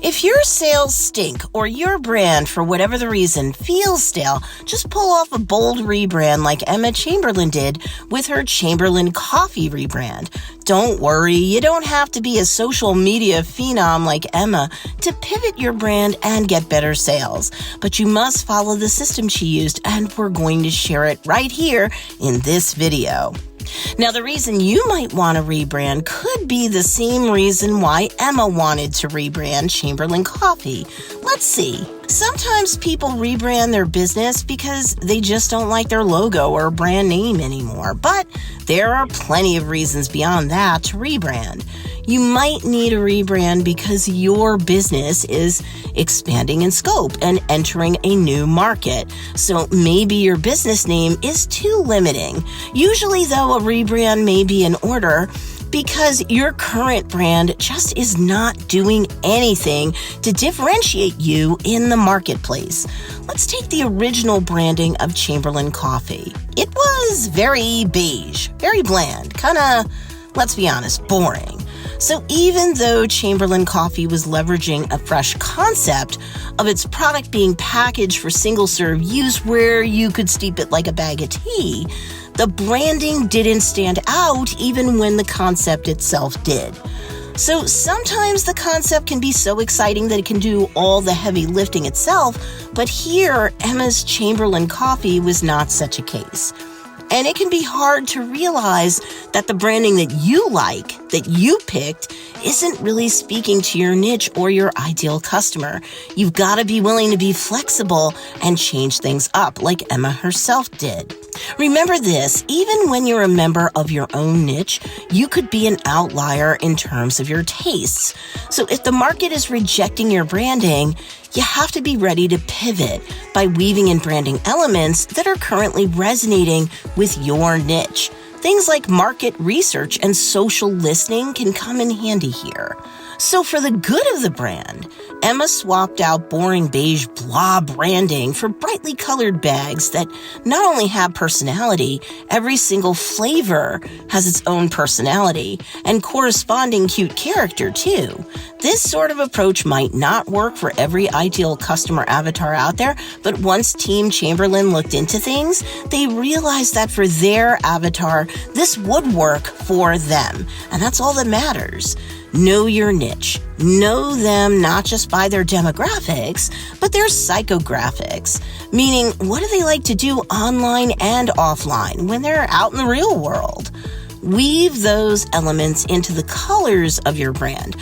If your sales stink or your brand, for whatever the reason, feels stale, just pull off a bold rebrand like Emma Chamberlain did with her Chamberlain coffee rebrand. Don't worry, you don't have to be a social media phenom like Emma to pivot your brand and get better sales. But you must follow the system she used, and we're going to share it right here in this video. Now, the reason you might want to rebrand could be the same reason why Emma wanted to rebrand Chamberlain Coffee. Let's see. Sometimes people rebrand their business because they just don't like their logo or brand name anymore. But there are plenty of reasons beyond that to rebrand. You might need a rebrand because your business is expanding in scope and entering a new market. So maybe your business name is too limiting. Usually, though, a rebrand may be in order because your current brand just is not doing anything to differentiate you in the marketplace. Let's take the original branding of Chamberlain Coffee. It was very beige, very bland, let's be honest, boring. So even though Chamberlain Coffee was leveraging a fresh concept of its product being packaged for single-serve use where you could steep it like a bag of tea, the branding didn't stand out even when the concept itself did. So sometimes the concept can be so exciting that it can do all the heavy lifting itself, but here Emma's Chamberlain Coffee was not such a case. And it can be hard to realize that the branding that you like, that you picked, isn't really speaking to your niche or your ideal customer. You've got to be willing to be flexible and change things up like Emma herself did. Remember this, even when you're a member of your own niche, you could be an outlier in terms of your tastes. So if the market is rejecting your branding, you have to be ready to pivot by weaving in branding elements that are currently resonating with your niche. Things like market research and social listening can come in handy here. So for the good of the brand, Emma swapped out boring beige blah branding for brightly colored bags that not only have personality, every single flavor has its own personality and corresponding cute character too. This sort of approach might not work for every ideal customer avatar out there, but once Team Chamberlain looked into things, they realized that for their avatar, this would work for them. And that's all that matters. Know your niche. Know them not just by their demographics, but their psychographics. Meaning, what do they like to do online and offline when they're out in the real world? Weave those elements into the colors of your brand.